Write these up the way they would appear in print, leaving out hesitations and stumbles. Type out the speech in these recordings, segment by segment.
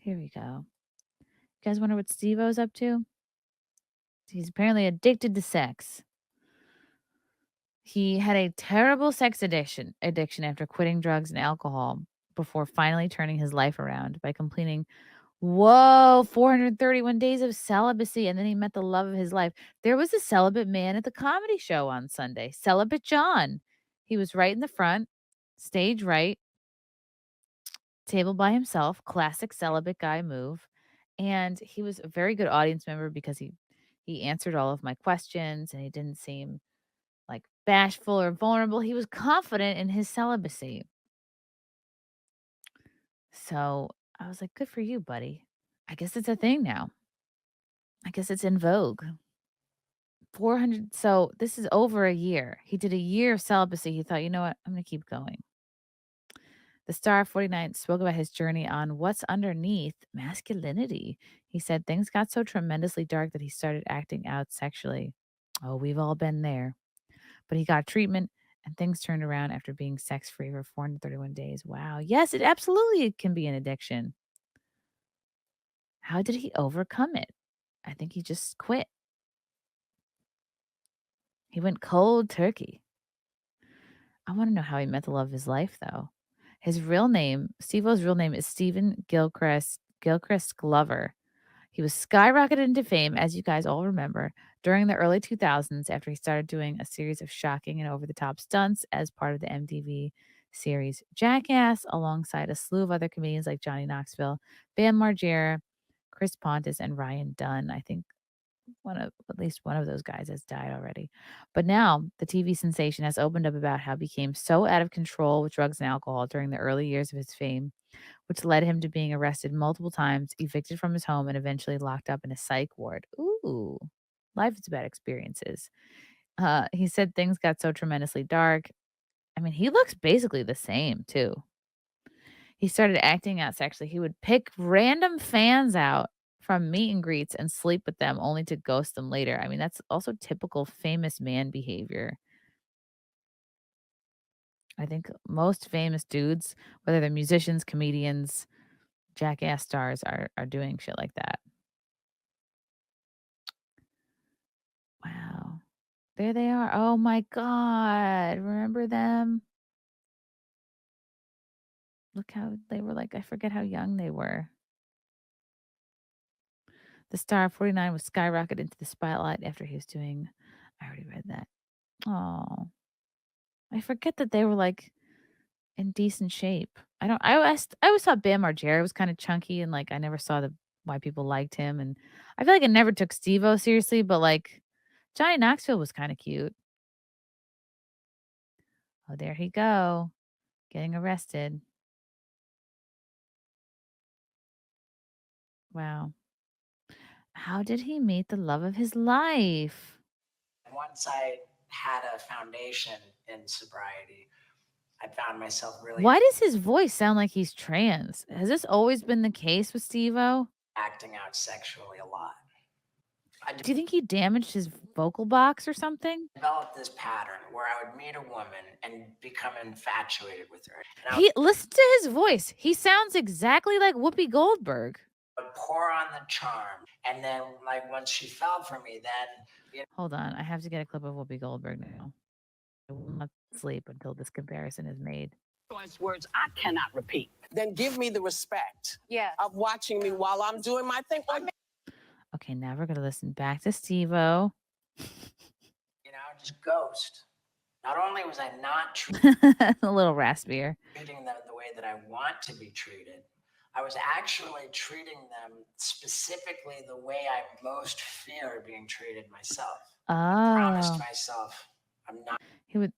Here we go. You guys wonder what Steve-O's up to? He's apparently addicted to sex. He had a terrible sex addiction after quitting drugs and alcohol before finally turning his life around by completing 431 days of celibacy, and then he met the love of his life. There was a celibate man at the comedy show on Sunday, Celibate John. He was right in the front, stage right, table by himself, classic celibate guy move. And he was a very good audience member because he answered all of my questions and he didn't seem like bashful or vulnerable. He was confident in his celibacy. So I was like, good for you, buddy. I guess it's a thing now. I guess it's in vogue. 400. So this is over a year. He did a year of celibacy. He thought, you know what? I'm going to keep going. The Star of 49 spoke about his journey on what's underneath masculinity. He said things got so tremendously dark that he started acting out sexually. Oh, we've all been there. But he got treatment and things turned around after being sex free for 431 days. Wow. Yes, it absolutely can be an addiction. How did he overcome it? I think he just quit. He went cold turkey. I want to know how he met the love of his life, though. His real name, Steve-O's real name, is Stephen Gilchrist Glover. He was skyrocketed into fame, as you guys all remember, during the early 2000s after he started doing a series of shocking and over-the-top stunts as part of the MTV series Jackass, alongside a slew of other comedians like Johnny Knoxville, Bam Margera, Chris Pontius, and Ryan Dunn. I think at least one of those guys has died already. But now the TV sensation has opened up about how he became so out of control with drugs and alcohol during the early years of his fame, which led him to being arrested multiple times, evicted from his home, and eventually locked up in a psych ward. Ooh, life is about experiences. He said things got so tremendously dark. I mean, he looks basically the same too. He started acting out sexually. He would pick random fans out from meet and greets and sleep with them only to ghost them later. I mean, that's also typical famous man behavior. I think most famous dudes, whether they're musicians, comedians, jackass stars, are doing shit like that. Wow. There they are. Oh my god. Remember them? Look how they were like, I forget how young they were. The star of 49 was skyrocketed into the spotlight after he was doing I already read that. Oh. I forget that they were like in decent shape. I always thought Bam Margera was kind of chunky and like I never saw the why people liked him and I feel like I never took Steve-O seriously, but like Johnny Knoxville was kind of cute. Oh, there he go. Getting arrested. Wow. How did he meet the love of his life? Once I had a foundation in sobriety, I found myself really Why does his voice sound like he's trans? Has this always been the case with Steve-O? acting out sexually a lot. Do you think he damaged his vocal box or something? Developed this pattern where I would meet a woman and become infatuated with her. And Listen to his voice. He sounds exactly like Whoopi Goldberg. I would pour on the charm. And then, like, once she fell for me, then, Hold on. I have to get a clip of Whoopi Goldberg now. I will not sleep until this comparison is made. Words I cannot repeat. Then give me the respect Yes. of watching me while I'm doing my thing. Okay, now we're going to listen back to Steve-O. Just ghost. Not only was I not a little raspier. treating them the way that I want to be treated, I was actually treating them specifically the way I most fear being treated myself. Oh. I promised myself I'm not. He would.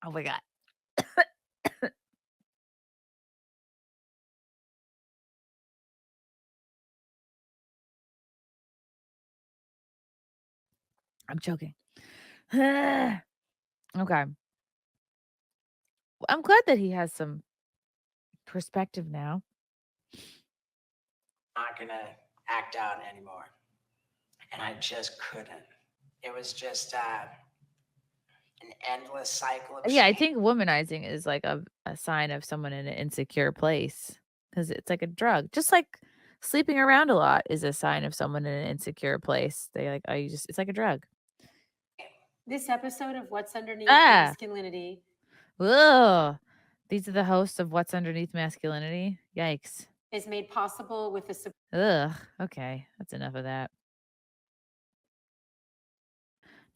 Oh my God. I'm choking. Okay. I'm glad that he has some perspective now. Not gonna act out anymore. And I just couldn't. It was just an endless cycle of Yeah, I think womanizing is like a sign of someone in an insecure place. because it's like a drug. Just like sleeping around a lot is a sign of someone in an insecure place. They like, oh, you just, it's like a drug. This episode of What's Underneath Ah, Masculinity ugh. These are the hosts of What's Underneath Masculinity. Yikes. is made possible with the Ugh. Okay, that's enough of that.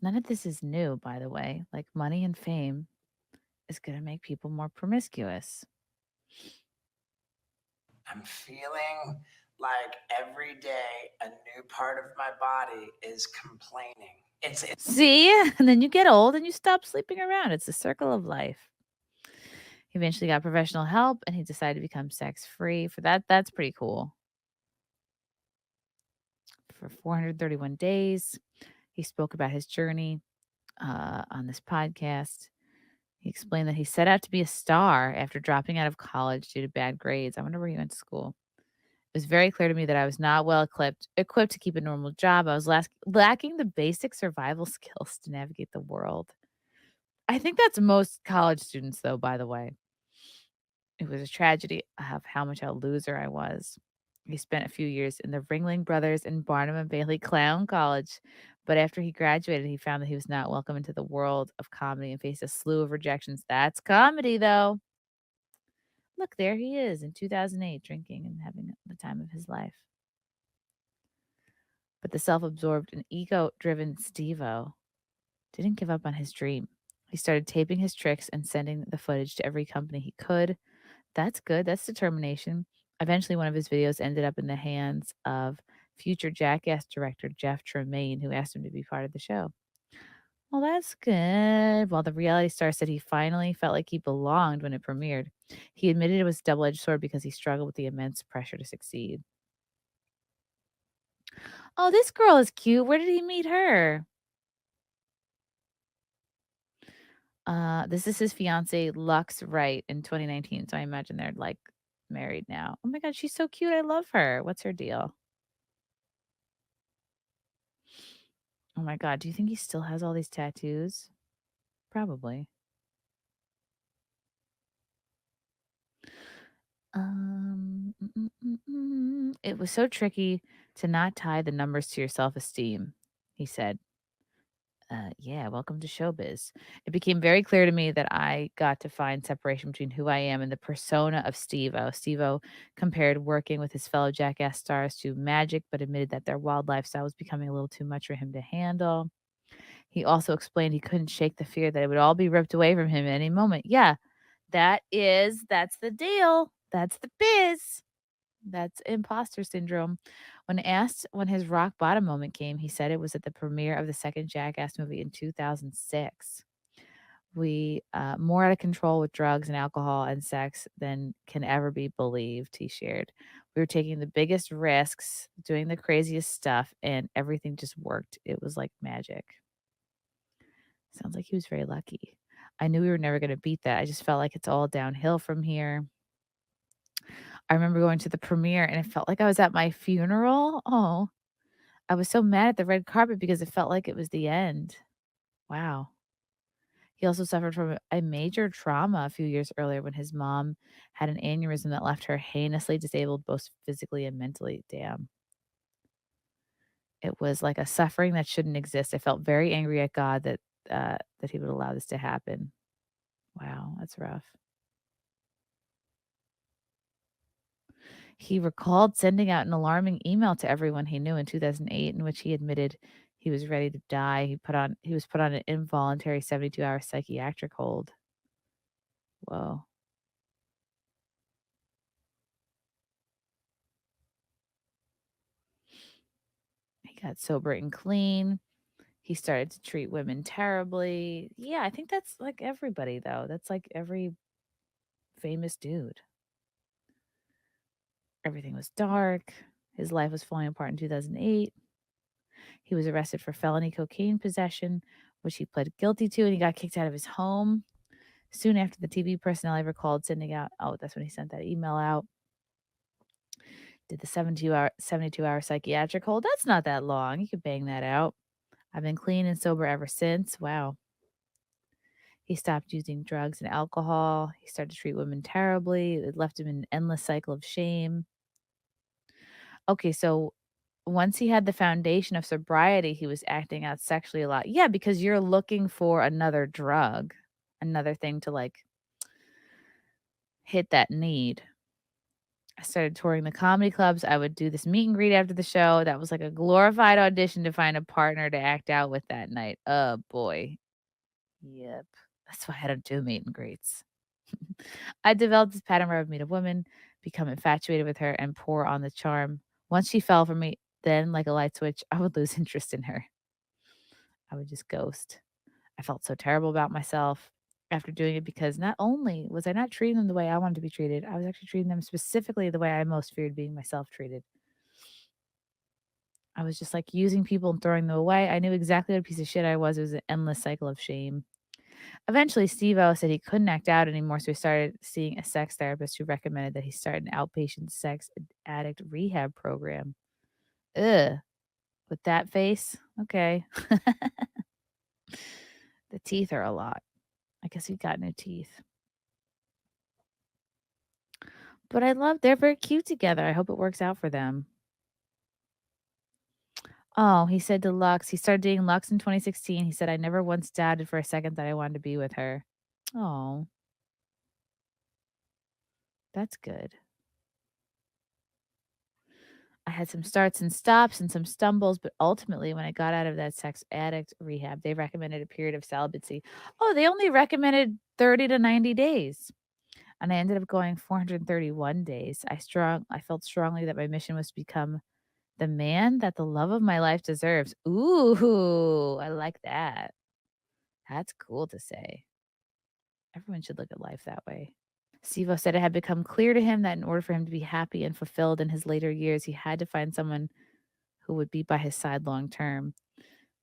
None of this is new, by the way. Like money and fame is going to make people more promiscuous. I'm feeling like every day a new part of my body is complaining. It's See? And then you get old and you stop sleeping around. It's the circle of life. He eventually got professional help and he decided to become sex free. For that, that's pretty cool. For 431 days, he spoke about his journey on this podcast. He explained that he set out to be a star after dropping out of college due to bad grades. I wonder where he went to school. It was very clear to me that I was not well equipped to keep a normal job. I was lacking the basic survival skills to navigate the world. I think that's most college students, though, by the way. It was a tragedy of how much a loser I was. He spent a few years in the Ringling Brothers and Barnum and Bailey Clown College, but after he graduated, he found that he was not welcome into the world of comedy and faced a slew of rejections. That's comedy, though. Look, there he is in 2008, drinking and having the time of his life. But the self-absorbed and ego-driven Steve-O didn't give up on his dream. He started taping his tricks and sending the footage to every company he could. That's good. That's determination. Eventually, one of his videos ended up in the hands of future Jackass director Jeff Tremaine, who asked him to be part of the show. Well, that's good. While the reality star said he finally felt like he belonged when it premiered, he admitted it was a double-edged sword because he struggled with the immense pressure to succeed. Oh, this girl is cute. Where did he meet her? This is his fiance, Lux Wright, in 2019. So I imagine they're like married now. Oh my God, she's so cute. I love her. What's her deal? Oh my God, do you think he still has all these tattoos? Probably. It was so tricky to not tie the numbers to your self-esteem, he said. Yeah, welcome to showbiz. It became very clear to me that I got to find separation between who I am and the persona of Steve-O. Steve-O compared working with his fellow Jackass stars to magic, but admitted that their wild lifestyle was becoming a little too much for him to handle. He also explained he couldn't shake the fear that it would all be ripped away from him at any moment. Yeah, that's the deal. That's the biz. That's imposter syndrome. When asked when his rock bottom moment came, he said it was at the premiere of the second Jackass movie in 2006. We more out of control with drugs and alcohol and sex than can ever be believed, he shared. We were taking the biggest risks, doing the craziest stuff, and everything just worked. It was like magic. Sounds like he was very lucky. I knew we were never going to beat that. I just felt like it's all downhill from here. I remember going to the premiere and it felt like I was at my funeral. Oh, I was so mad at the red carpet because it felt like it was the end. Wow. He also suffered from a major trauma a few years earlier when his mom had an aneurysm that left her heinously disabled both physically and mentally. Damn. It was like a suffering that shouldn't exist. I felt very angry at God that he would allow this to happen. Wow, that's rough. He recalled sending out an alarming email to everyone he knew in 2008 in which he admitted he was ready to die. He was put on an involuntary 72-hour psychiatric hold. Whoa. He got sober and clean. He started to treat women terribly. Yeah, I think that's like everybody though. That's like every famous dude. Everything was dark. His life was falling apart in 2008. He was arrested for felony cocaine possession, which he pled guilty to, and he got kicked out of his home. Soon after, the TV personality recalled sending out, oh, that's when he sent that email out. Did the 72-hour psychiatric hold. That's not that long. You could bang that out. I've been clean and sober ever since. Wow. He stopped using drugs and alcohol. He started to treat women terribly. It left him in an endless cycle of shame. Okay, so once he had the foundation of sobriety, he was acting out sexually a lot. Yeah, because you're looking for another drug, another thing to like hit that need. I started touring the comedy clubs. I would do this meet and greet after the show. That was like a glorified audition to find a partner to act out with that night. Oh boy. Yep. That's why I don't do meet and greets. I developed this pattern where I would meet a woman, become infatuated with her, and pour on the charm. Once she fell for me, then, like a light switch, I would lose interest in her. I would just ghost. I felt so terrible about myself after doing it because not only was I not treating them the way I wanted to be treated, I was actually treating them specifically the way I most feared being myself treated. I was just like using people and throwing them away. I knew exactly what a piece of shit I was. It was an endless cycle of shame. Eventually, Steveo said he couldn't act out anymore, so he started seeing a sex therapist who recommended that he start an outpatient sex addict rehab program. Ugh. With that face? Okay. The teeth are a lot. I guess he got new teeth. But they're very cute together. I hope it works out for them. Oh, he said to Lux, he started dating Lux in 2016. He said, I never once doubted for a second that I wanted to be with her. Oh, that's good. I had some starts and stops and some stumbles, but ultimately, when I got out of that sex addict rehab, they recommended a period of celibacy. Oh, they only recommended 30 to 90 days. And I ended up going 431 days. I felt strongly that my mission was to become the man that the love of my life deserves. Ooh, I like that. That's cool to say. Everyone should look at life that way. Steve-O said it had become clear to him that in order for him to be happy and fulfilled in his later years, he had to find someone who would be by his side long term.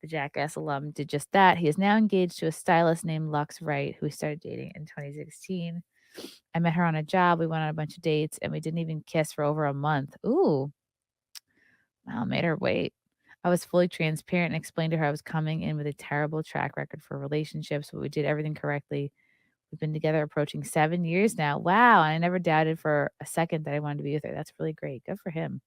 The Jackass alum did just that. He is now engaged to a stylist named Lux Wright, who he started dating in 2016. I met her on a job. We went on a bunch of dates, and we didn't even kiss for over a month. Ooh. Wow, made her wait. I was fully transparent and explained to her I was coming in with a terrible track record for relationships, but we did everything correctly. We've been together approaching 7 years now. Wow. And I never doubted for a second that I wanted to be with her. That's really great. Good for him.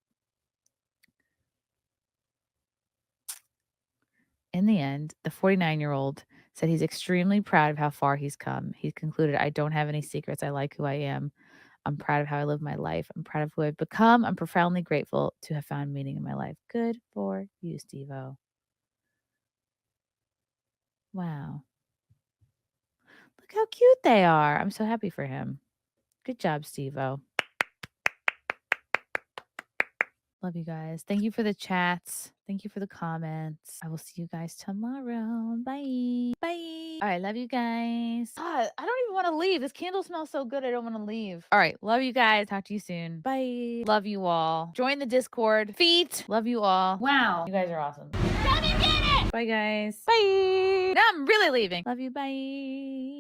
In the end, the 49-year-old said he's extremely proud of how far he's come. He concluded, I don't have any secrets. I like who I am. I'm proud of how I live my life. I'm proud of who I've become. I'm profoundly grateful to have found meaning in my life. Good for you, Steve-O. Wow. Look how cute they are. I'm so happy for him. Good job, Steve-O. Love you guys. Thank you for the chats. Thank you for the comments. I will see you guys tomorrow. Bye. Bye. All right. Love you guys. God, I don't even want to leave. This candle smells so good. I don't want to leave. All right. Love you guys. Talk to you soon. Bye. Love you all. Join the Discord. Feet. Love you all. Wow. You guys are awesome. Come and get it. Bye, guys. Bye. Now I'm really leaving. Love you. Bye.